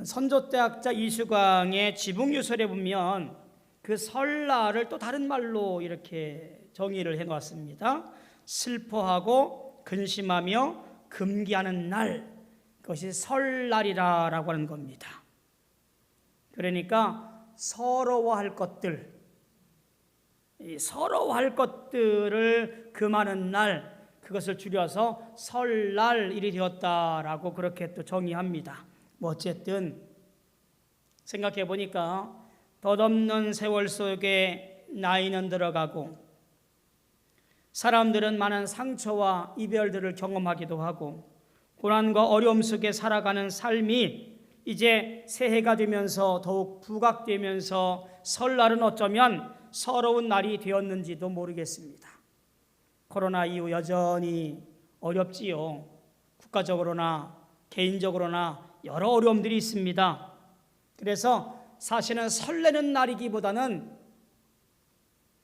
선조대학자 이수광의 지붕유설에 보면 그 설날을 또 다른 말로 이렇게 정의를 해놓았습니다. 슬퍼하고 근심하며 금기하는 날, 그것이 설날이라고 하는 겁니다. 그러니까 서러워할 것들, 서러워할 것들을 금하는 날, 그것을 줄여서 설날일이 되었다라고 그렇게 또 정의합니다. 뭐 어쨌든 생각해 보니까 덧없는 세월 속에 나이는 들어가고 사람들은 많은 상처와 이별들을 경험하기도 하고 고난과 어려움 속에 살아가는 삶이 이제 새해가 되면서 더욱 부각되면서 설날은 어쩌면 서러운 날이 되었는지도 모르겠습니다. 코로나 이후 여전히 어렵지요. 국가적으로나 개인적으로나 여러 어려움들이 있습니다. 그래서 사실은 설레는 날이기보다는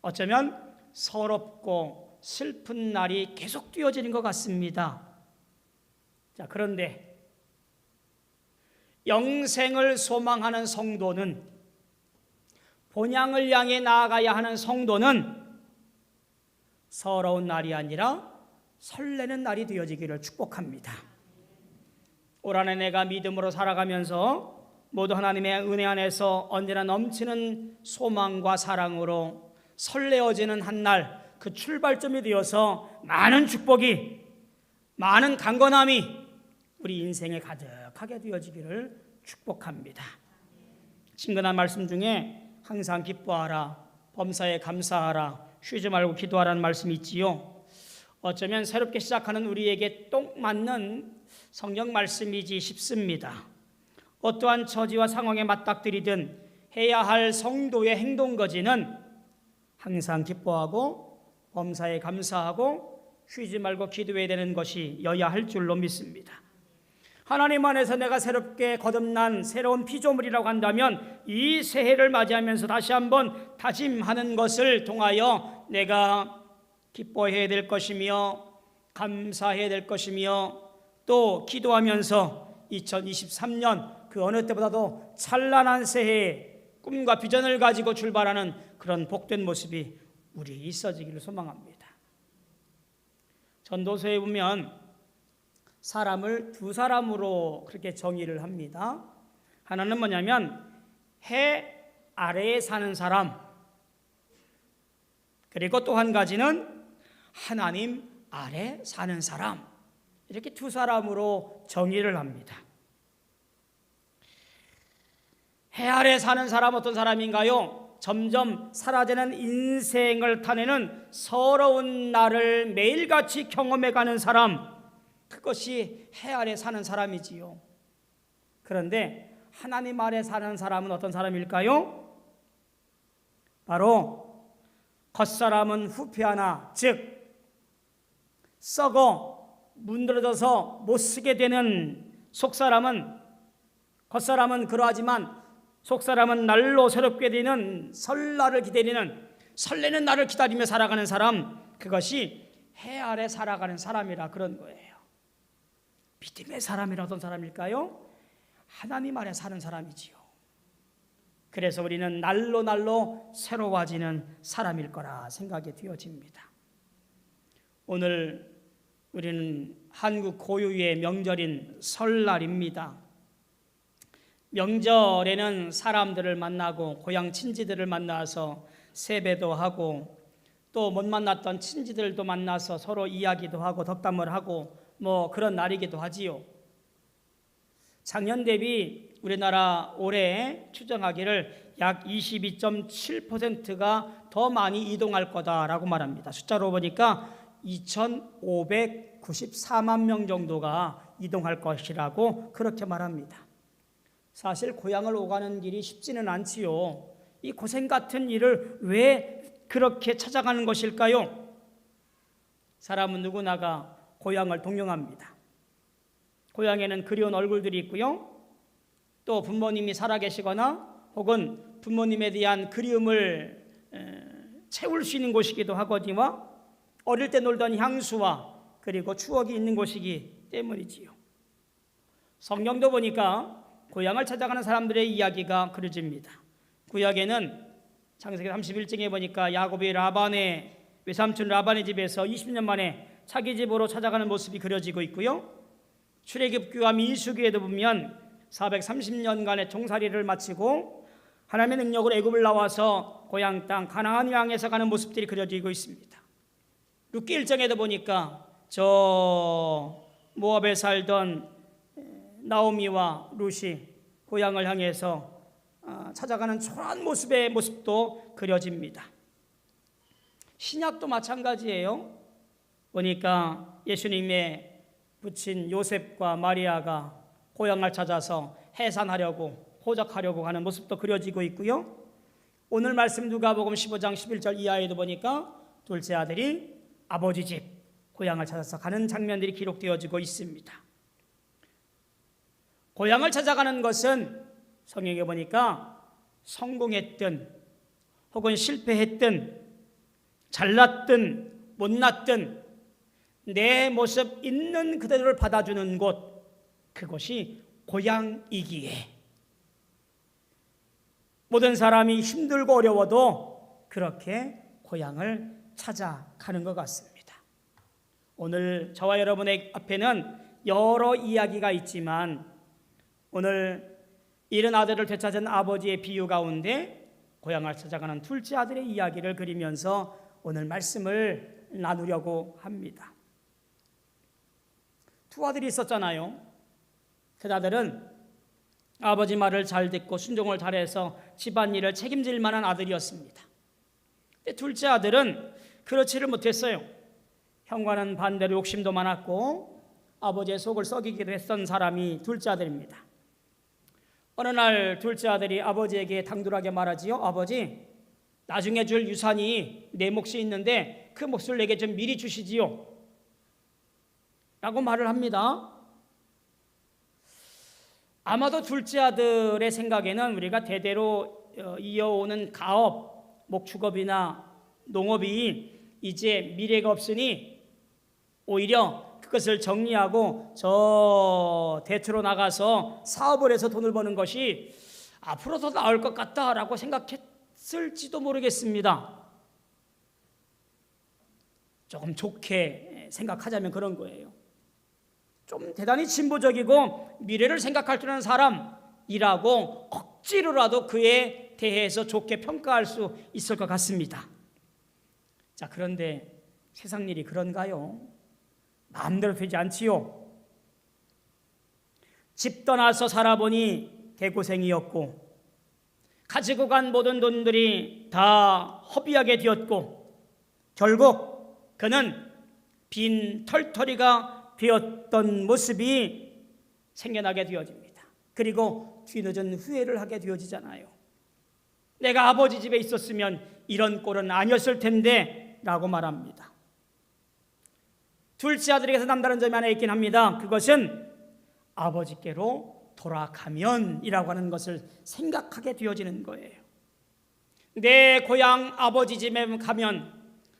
어쩌면 서럽고 슬픈 날이 계속 뛰어지는 것 같습니다. 자, 그런데 영생을 소망하는 성도는, 본향을 향해 나아가야 하는 성도는 서러운 날이 아니라 설레는 날이 되어지기를 축복합니다. 올 한해 내가 믿음으로 살아가면서 모두 하나님의 은혜 안에서 언제나 넘치는 소망과 사랑으로 설레어지는 한 날, 그 출발점이 되어서 많은 축복이, 많은 강건함이 우리 인생에 가득하게 되어지기를 축복합니다. 친근한 말씀 중에 항상 기뻐하라, 범사에 감사하라, 쉬지 말고 기도하라는 말씀이 있지요. 어쩌면 새롭게 시작하는 우리에게 딱 맞는 성경 말씀이지 싶습니다. 어떠한 처지와 상황에 맞닥뜨리든 해야 할 성도의 행동거지는 항상 기뻐하고 범사에 감사하고 쉬지 말고 기도해야 되는 것이어야 할 줄로 믿습니다. 하나님 안에서 내가 새롭게 거듭난 새로운 피조물이라고 한다면 이 새해를 맞이하면서 다시 한번 다짐하는 것을 통하여 내가 기뻐해야 될 것이며 감사해야 될 것이며 또 기도하면서 2023년 그 어느 때보다도 찬란한 새해의 꿈과 비전을 가지고 출발하는 그런 복된 모습이 우리 있어지기를 소망합니다. 전도서에 보면 사람을 두 사람으로 그렇게 정의를 합니다. 하나는 뭐냐면 해 아래에 사는 사람, 그리고 또 한 가지는 하나님 아래 사는 사람, 이렇게 두 사람으로 정의를 합니다. 해 아래 사는 사람 어떤 사람인가요? 점점 사라지는 인생을 타내는 서러운 날을 매일같이 경험해가는 사람, 그것이 해 아래 사는 사람이지요. 그런데 하나님 아래 사는 사람은 어떤 사람일까요? 바로 겉사람은 후패하나, 즉 썩어 문드러져서 못쓰게 되는 속사람은, 겉사람은 그러하지만 속사람은 날로 새롭게 되는 설날을 기다리는, 설레는 날을 기다리며 살아가는 사람, 그것이 해 아래 살아가는 사람이라 그런 거예요. 믿음의 사람이 어떤 사람일까요? 하나님 아래 사는 사람이지요. 그래서 우리는 날로 새로워지는 사람일 거라 생각이 되어집니다. 오늘 우리는 한국 고유의 명절인 설날입니다. 명절에는 사람들을 만나고 고향 친지들을 만나서 세배도 하고 또 못 만났던 친지들도 만나서 서로 이야기도 하고 덕담을 하고 뭐 그런 날이기도 하지요. 작년 대비 우리나라 올해 추정하기를 약 22.7%가 더 많이 이동할 거다라고 말합니다. 숫자로 보니까 2,594만 명 정도가 이동할 것이라고 그렇게 말합니다. 사실 고향을 오가는 길이 쉽지는 않지요. 이 고생 같은 일을 왜 그렇게 찾아가는 것일까요? 사람은 누구나가 고향을 동경합니다. 고향에는 그리운 얼굴들이 있고요. 또 부모님이 살아계시거나 혹은 부모님에 대한 그리움을 채울 수 있는 곳이기도 하거니와 어릴 때 놀던 향수와 그리고 추억이 있는 곳이기 때문이지요. 성경도 보니까 고향을 찾아가는 사람들의 이야기가 그려집니다. 구약에는 창세기 31장에 보니까 야곱이 라반의 외삼촌 라반의 집에서 20년 만에 자기 집으로 찾아가는 모습이 그려지고 있고요. 출애굽기와 민수기에도 보면 430년간의 종살이를 마치고 하나님의 능력으로 애굽을 나와서 고향 땅 가나안을 향해서 가는 모습들이 그려지고 있습니다. 룻기 1장에도 보니까 저 모압에 살던 나오미와 룻이 고향을 향해서 찾아가는 초라한 모습도 그려집니다. 신약도 마찬가지예요. 보니까 예수님의 부친 요셉과 마리아가 고향을 찾아서 해산하려고 호적하려고 하는 모습도 그려지고 있고요. 오늘 말씀 누가복음 15장 11절 이하에도 보니까 둘째 아들이 아버지 집 고향을 찾아서 가는 장면들이 기록되어지고 있습니다. 고향을 찾아가는 것은 성경에 보니까 성공했든 혹은 실패했든 잘났든 못났든 내 모습 있는 그대로를 받아주는 곳, 그것이 고향이기에 모든 사람이 힘들고 어려워도 그렇게 고향을 찾아가는 것 같습니다. 오늘 저와 여러분의 앞에는 여러 이야기가 있지만 오늘 잃은 아들을 되찾은 아버지의 비유 가운데 고향을 찾아가는 둘째 아들의 이야기를 그리면서 오늘 말씀을 나누려고 합니다. 두 아들이 있었잖아요. 그 아들은 아버지 말을 잘 듣고 순종을 잘해서 집안일을 책임질 만한 아들이었습니다. 근데 둘째 아들은 그렇지를 못했어요. 형과는 반대로 욕심도 많았고 아버지의 속을 썩이기도 했던 사람이 둘째 아들입니다. 어느 날 둘째 아들이 아버지에게 당돌하게 말하지요. 아버지, 나중에 줄 유산이 내 몫이 있는데 그 몫을 내게 좀 미리 주시지요 라고 말을 합니다. 아마도 둘째 아들의 생각에는 우리가 대대로 이어오는 가업, 목축업이나 농업이 이제 미래가 없으니 오히려 그것을 정리하고 저 대추로 나가서 사업을 해서 돈을 버는 것이 앞으로 더 나을 것 같다라고 생각했을지도 모르겠습니다. 조금 좋게 생각하자면 그런 거예요. 좀 대단히 진보적이고 미래를 생각할 줄 아는 사람이라고 억지로라도 그에 대해서 좋게 평가할 수 있을 것 같습니다. 자, 그런데 세상 일이 그런가요? 마음대로 되지 않지요. 집 떠나서 살아보니 개고생이었고 가지고 간 모든 돈들이 다 허비하게 되었고 결국 그는 빈 털터리가 되었던 모습이 생겨나게 되어집니다. 그리고 뒤늦은 후회를 하게 되어지잖아요. 내가 아버지 집에 있었으면 이런 꼴은 아니었을 텐데 라고 말합니다. 둘째 아들에게서 남다른 점이 하나 있긴 합니다. 그것은 아버지께로 돌아가면이라고 하는 것을 생각하게 되어지는 거예요. 내 고향 아버지 집에 가면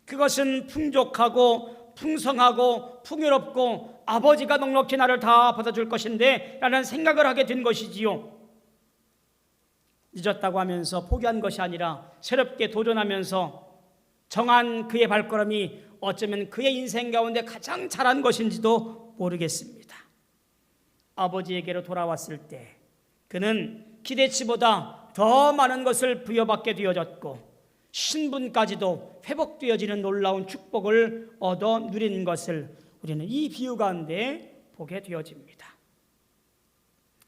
그것은 풍족하고 풍성하고 풍요롭고 아버지가 넉넉히 나를 다 받아줄 것인데 라는 생각을 하게 된 것이지요. 늦었다고 하면서 포기한 것이 아니라 새롭게 도전하면서 정한 그의 발걸음이 어쩌면 그의 인생 가운데 가장 잘한 것인지도 모르겠습니다. 아버지에게로 돌아왔을 때 그는 기대치보다 더 많은 것을 부여받게 되어졌고 신분까지도 회복되어지는 놀라운 축복을 얻어 누린 것을 우리는 이 비유 가운데 보게 되어집니다.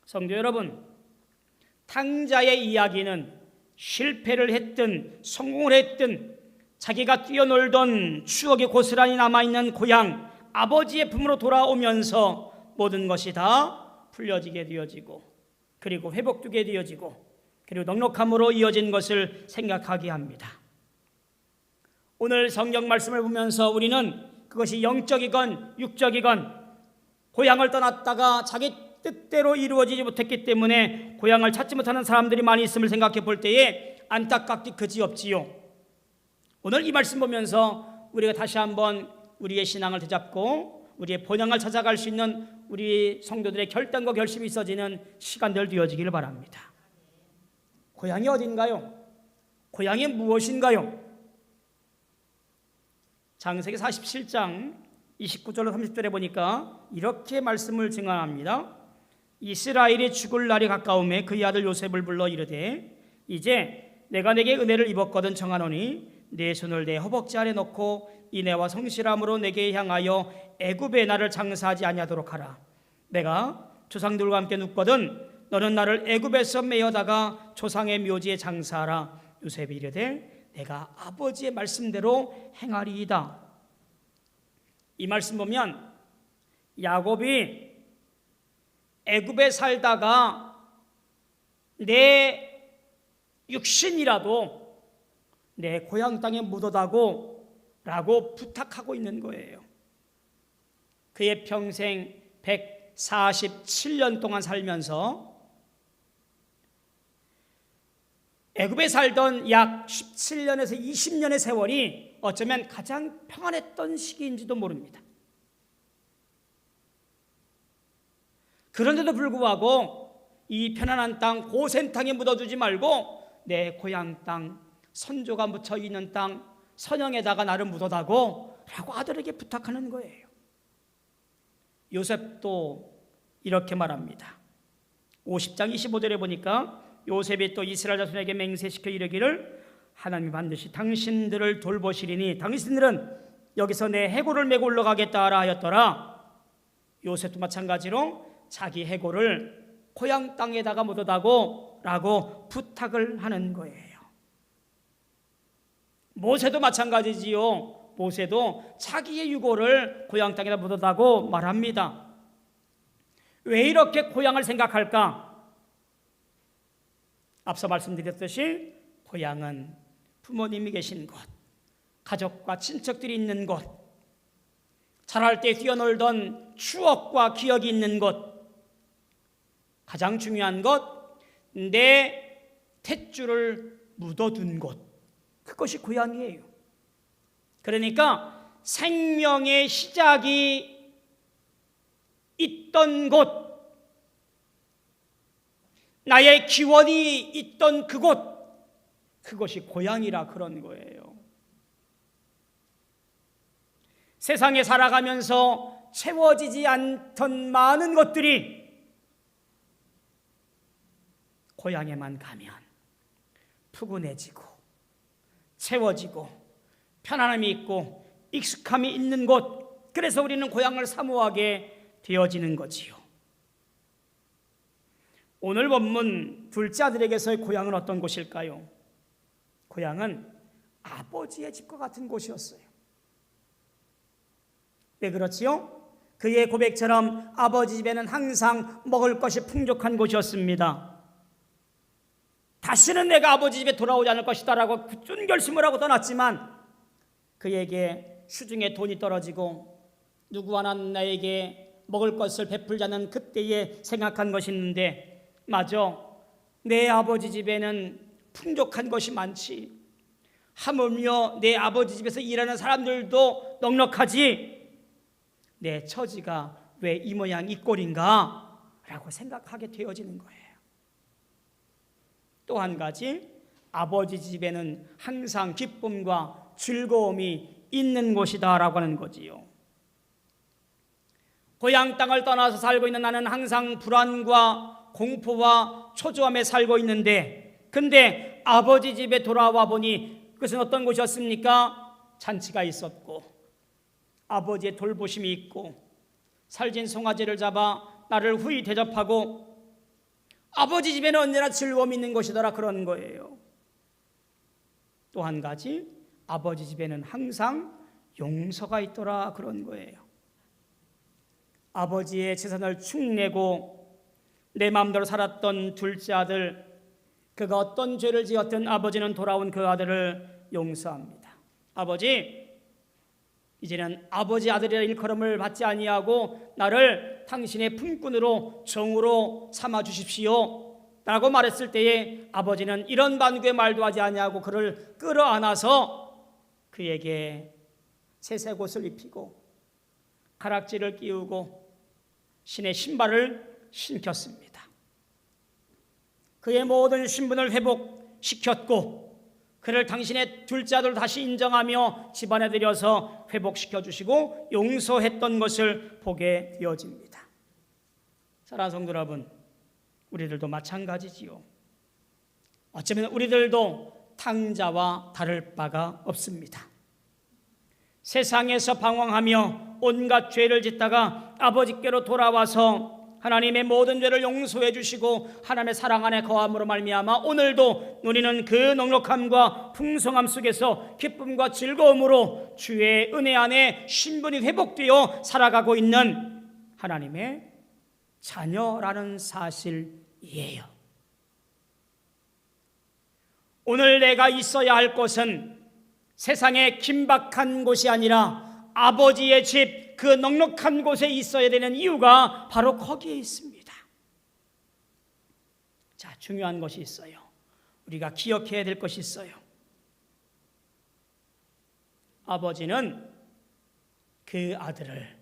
성도 여러분, 탕자의 이야기는 실패를 했든 성공을 했든 자기가 뛰어놀던 추억이 고스란히 남아있는 고향 아버지의 품으로 돌아오면서 모든 것이 다 풀려지게 되어지고 그리고 회복되게 되어지고 그리고 넉넉함으로 이어진 것을 생각하게 합니다. 오늘 성경 말씀을 보면서 우리는 그것이 영적이건 육적이건 고향을 떠났다가 자기 뜻대로 이루어지지 못했기 때문에 고향을 찾지 못하는 사람들이 많이 있음을 생각해 볼 때에 안타깝기 그지없지요. 오늘 이 말씀 보면서 우리가 다시 한번 우리의 신앙을 되잡고 우리의 본향을 찾아갈 수 있는 우리 성도들의 결단과 결심이 있어지는 시간들 되어지기를 바랍니다. 고향이 어딘가요? 고향이 무엇인가요? 창세기 47장 29절로 30절에 보니까 이렇게 말씀을 증언합니다. 이스라엘이 죽을 날이 가까움에 그의 아들 요셉을 불러 이르되 이제 내가 내게 은혜를 입었거든 청하노니 내 손을 내 허벅지 아래 넣고 인애와 성실함으로 내게 향하여 애굽에 나를 장사하지 아니하도록 하라. 내가 조상들과 함께 눕거든 너는 나를 애굽에서 메어다가 조상의 묘지에 장사하라. 요셉이 이르되 내가 아버지의 말씀대로 행하리이다. 이 말씀 보면 야곱이 애굽에 살다가 내 육신이라도 내 고향 땅에 묻어다고 라고 부탁하고 있는 거예요. 그의 평생 147년 동안 살면서 애굽에 살던 약 17년에서 20년의 세월이 어쩌면 가장 평안했던 시기인지도 모릅니다. 그런데도 불구하고 이 편안한 땅, 고센 땅에 묻어두지 말고 내 고향 땅, 선조가 묻혀있는 땅, 선영에다가 나를 묻어다고 라고 아들에게 부탁하는 거예요. 요셉도 이렇게 말합니다. 50장 25절에 보니까 요셉이 또 이스라엘 자손에게 맹세시켜 이르기를 하나님이 반드시 당신들을 돌보시리니 당신들은 여기서 내 해골을 메고 올라가겠다 하라 하였더라. 요셉도 마찬가지로 자기 해골을 고향 땅에다가 묻어다고 라고 부탁을 하는 거예요. 모세도 마찬가지지요. 모세도 자기의 유골을 고향 땅에다 묻어다고 말합니다. 왜 이렇게 고향을 생각할까? 앞서 말씀드렸듯이 고향은 부모님이 계신 곳, 가족과 친척들이 있는 곳, 자랄 때 뛰어놀던 추억과 기억이 있는 곳, 가장 중요한 것, 내 탯줄을 묻어둔 곳, 그것이 고향이에요. 그러니까 생명의 시작이 있던 곳, 나의 기원이 있던 그곳, 그것이 고향이라 그런 거예요. 세상에 살아가면서 채워지지 않던 많은 것들이 고향에만 가면 푸근해지고 채워지고 편안함이 있고 익숙함이 있는 곳, 그래서 우리는 고향을 사모하게 되어지는 거지요. 오늘 본문 둘째 아들에게서의 고향은 어떤 곳일까요? 고향은 아버지의 집과 같은 곳이었어요. 왜 그렇지요? 그의 고백처럼 아버지 집에는 항상 먹을 것이 풍족한 곳이었습니다. 다시는 내가 아버지 집에 돌아오지 않을 것이다 라고 굳은 결심을 하고 떠났지만 그에게 수중에 돈이 떨어지고 누구 하나 나에게 먹을 것을 베풀자는 그때에 생각한 것이 있는데, 맞아, 내 아버지 집에는 풍족한 것이 많지, 하물며 내 아버지 집에서 일하는 사람들도 넉넉하지, 내 처지가 왜 이 모양 이 꼴인가 라고 생각하게 되어지는 거예요. 또 한 가지, 아버지 집에는 항상 기쁨과 즐거움이 있는 곳이다 라고 하는 거지요. 고향 땅을 떠나서 살고 있는 나는 항상 불안과 공포와 초조함에 살고 있는데, 근데 아버지 집에 돌아와 보니 그것은 어떤 곳이었습니까? 잔치가 있었고 아버지의 돌보심이 있고 살진 송아지를 잡아 나를 후히 대접하고 아버지 집에는 언제나 즐거움이 있는 것이더라 그런 거예요. 또 한 가지, 아버지 집에는 항상 용서가 있더라 그런 거예요. 아버지의 재산을 축내고 내 마음대로 살았던 둘째 아들, 그가 어떤 죄를 지었든 아버지는 돌아온 그 아들을 용서합니다. 아버지, 이제는 아버지 아들이라 일컬음을 받지 아니하고 나를 당신의 품꾼으로 정으로 삼아 주십시오 라고 말했을 때에 아버지는 이런 반구의 말도 하지 아니하고 그를 끌어안아서 그에게 새색 옷을 입히고 가락지를 끼우고 신의 신발을 신겼습니다. 그의 모든 신분을 회복시켰고 그를 당신의 둘째 아들 다시 인정하며 집안에 들여서 회복시켜 주시고 용서했던 것을 보게 되어집니다. 사랑하는 성도 여러분, 우리들도 마찬가지지요. 어쩌면 우리들도 탕자와 다를 바가 없습니다. 세상에서 방황하며 온갖 죄를 짓다가 아버지께로 돌아와서 하나님의 모든 죄를 용서해 주시고 하나님의 사랑 안에 거함으로 말미암아 오늘도 우리는 그 넉넉함과 풍성함 속에서 기쁨과 즐거움으로 주의 은혜 안에 신분이 회복되어 살아가고 있는 하나님의 자녀라는 사실이에요. 오늘 내가 있어야 할 곳은 세상의 긴박한 곳이 아니라 아버지의 집, 그 넉넉한 곳에 있어야 되는 이유가 바로 거기에 있습니다. 자, 중요한 것이 있어요. 우리가 기억해야 될 것이 있어요. 아버지는 그 아들을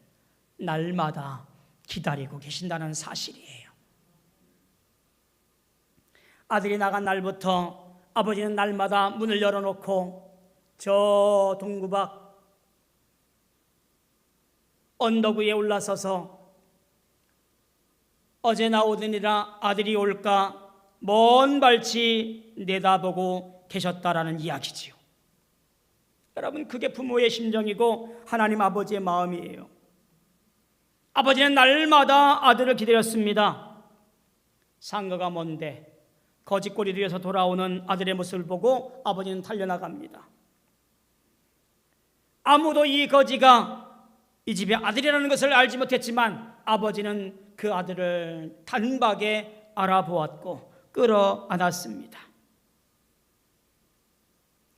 날마다 기다리고 계신다는 사실이에요. 아들이 나간 날부터 아버지는 날마다 문을 열어놓고 저 동구 밖 언덕 위에 올라서서 어제 나오더니라 아들이 올까 먼 발치 내다보고 계셨다라는 이야기지요. 여러분, 그게 부모의 심정이고 하나님 아버지의 마음이에요. 아버지는 날마다 아들을 기다렸습니다. 상거가 먼데 거짓골이 되어서 돌아오는 아들의 모습을 보고 아버지는 달려나갑니다. 아무도 이 거지가 이 집의 아들이라는 것을 알지 못했지만 아버지는 그 아들을 단박에 알아보았고 끌어안았습니다.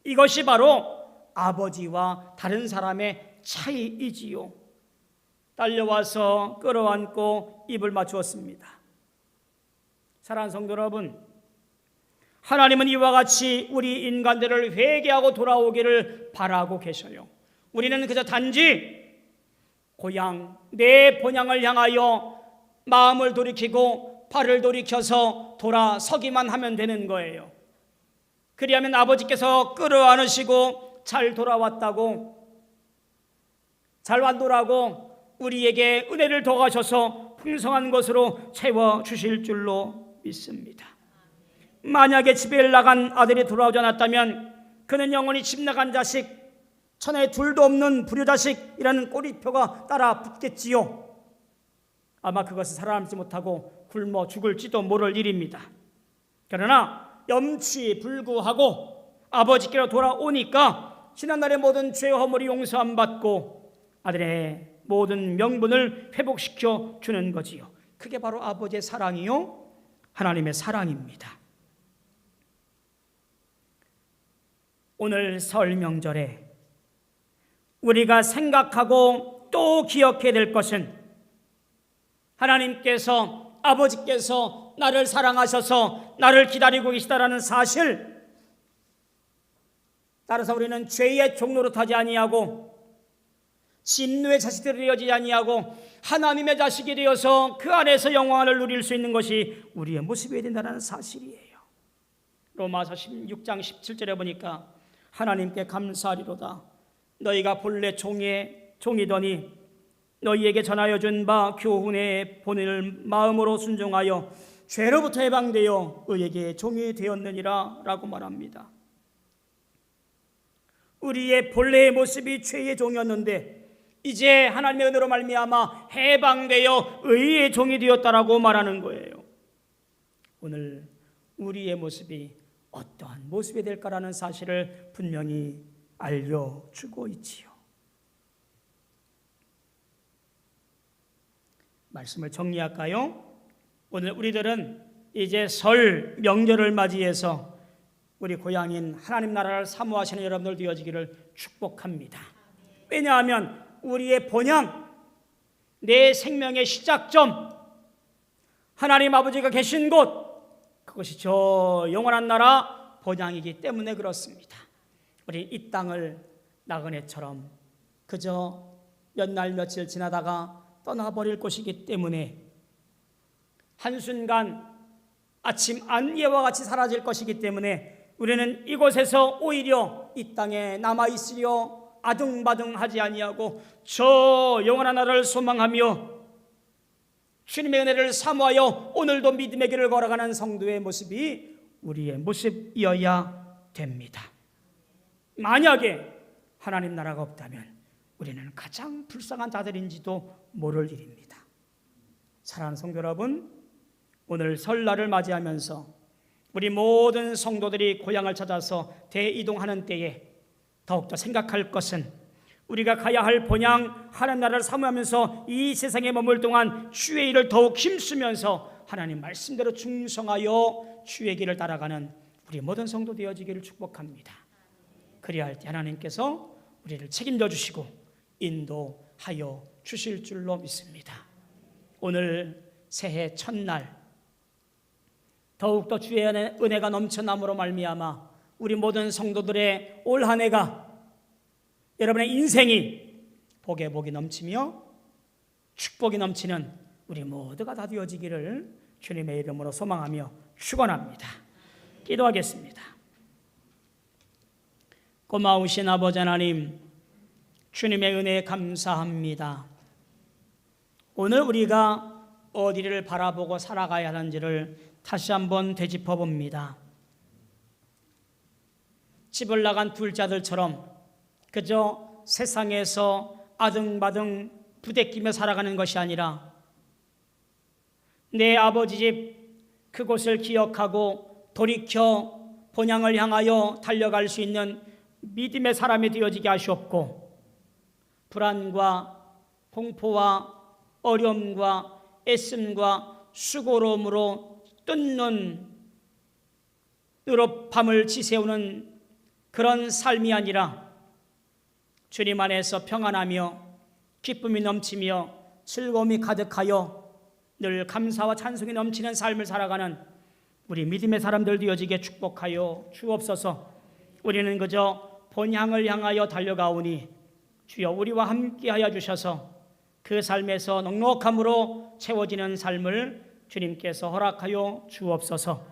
이것이 바로 아버지와 다른 사람의 차이이지요. 달려와서 끌어안고 입을 맞추었습니다. 사랑하는 성도 여러분, 하나님은 이와 같이 우리 인간들을 회개하고 돌아오기를 바라고 계셔요. 우리는 그저 단지 고향, 내 본향을 향하여 마음을 돌이키고 발을 돌이켜서 돌아서기만 하면 되는 거예요. 그리하면 아버지께서 끌어안으시고 잘 돌아왔다고, 잘 왔노라고 우리에게 은혜를 더하셔서 풍성한 것으로 채워주실 줄로 믿습니다. 만약에 집에 나간 아들이 돌아오지 않았다면 그는 영원히 집 나간 자식, 천하에 둘도 없는 불효자식이라는 꼬리표가 따라 붙겠지요. 아마 그것은 살아남지 못하고 굶어 죽을지도 모를 일입니다. 그러나 염치불구하고 아버지께로 돌아오니까 지난날의 모든 죄 허물이 용서함 받고 아들의 모든 명분을 회복시켜 주는 거지요. 그게 바로 아버지의 사랑이요, 하나님의 사랑입니다. 오늘 설 명절에 우리가 생각하고 또 기억해야 될 것은 하나님께서, 아버지께서 나를 사랑하셔서 나를 기다리고 계시다라는 사실, 따라서 우리는 죄의 종로로 타지 아니하고 진노의 자식들이 되어지지 아니하고 하나님의 자식이 되어서 그 안에서 영광을 누릴 수 있는 것이 우리의 모습이 된다는 사실이에요. 로마서 16장 17절에 보니까 하나님께 감사하리로다. 너희가 본래 종이더니 너희에게 전하여 준 바 교훈의 본을 마음으로 순종하여 죄로부터 해방되어 의에게 종이 되었느니라 라고 말합니다. 우리의 본래의 모습이 죄의 종이었는데 이제 하나님의 은혜로 말미암아 해방되어 의의 종이 되었다라고 말하는 거예요. 오늘 우리의 모습이 어떠한 모습이 될까라는 사실을 분명히 알려주고 있지요. 말씀을 정리할까요? 오늘 우리들은 이제 설 명절을 맞이해서 우리 고향인 하나님 나라를 사모하시는 여러분들 되어지기를 축복합니다. 왜냐하면 우리의 본향, 내 생명의 시작점, 하나님 아버지가 계신 곳, 그것이 저 영원한 나라 본향이기 때문에 그렇습니다. 우리 이 땅을 나그네처럼 그저 몇 날 며칠 지나다가 떠나버릴 것이기 때문에 한순간 아침 안개와 같이 사라질 것이기 때문에 우리는 이곳에서 오히려 이 땅에 남아있으려 아등바등하지 아니하고 저 영원한 나라를 소망하며 주님의 은혜를 사모하여 오늘도 믿음의 길을 걸어가는 성도의 모습이 우리의 모습이어야 됩니다. 만약에 하나님 나라가 없다면 우리는 가장 불쌍한 자들인지도 모를 일입니다. 사랑하는 성도 여러분, 오늘 설날을 맞이하면서 우리 모든 성도들이 고향을 찾아서 대이동하는 때에 더욱더 생각할 것은 우리가 가야 할 본향 하나님 나라를 사모하면서 이 세상에 머물 동안 주의 일을 더욱 힘쓰면서 하나님 말씀대로 충성하여 주의 길을 따라가는 우리 모든 성도 되어지기를 축복합니다. 그리야 할 때 하나님께서 우리를 책임져 주시고 인도하여 주실 줄로 믿습니다. 오늘 새해 첫날 더욱더 주의 은혜가 넘쳐남으로 말미암아 우리 모든 성도들의 올 한 해가 여러분의 인생이 복에 복이 넘치며 축복이 넘치는 우리 모두가 다 되어지기를 주님의 이름으로 소망하며 축원합니다. 기도하겠습니다. 고마우신 아버지 하나님, 주님의 은혜에 감사합니다. 오늘 우리가 어디를 바라보고 살아가야 하는지를 다시 한번 되짚어 봅니다. 집을 나간 둘자들처럼 그저 세상에서 아등바등 부대끼며 살아가는 것이 아니라 내 아버지 집 그곳을 기억하고 돌이켜 본향을 향하여 달려갈 수 있는 믿음의 사람이 되어지게 하시옵고, 불안과 공포와 어려움과 애씀과 수고로움으로 뜬 눈으로 밤을 지새우는 그런 삶이 아니라 주님 안에서 평안하며 기쁨이 넘치며 즐거움이 가득하여 늘 감사와 찬송이 넘치는 삶을 살아가는 우리 믿음의 사람들 되어지게 축복하여 주옵소서. 우리는 그저 본향을 향하여 달려가오니 주여 우리와 함께하여 주셔서 그 삶에서 넉넉함으로 채워지는 삶을 주님께서 허락하여 주옵소서.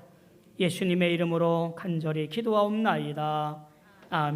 예수님의 이름으로 간절히 기도하옵나이다. 아멘.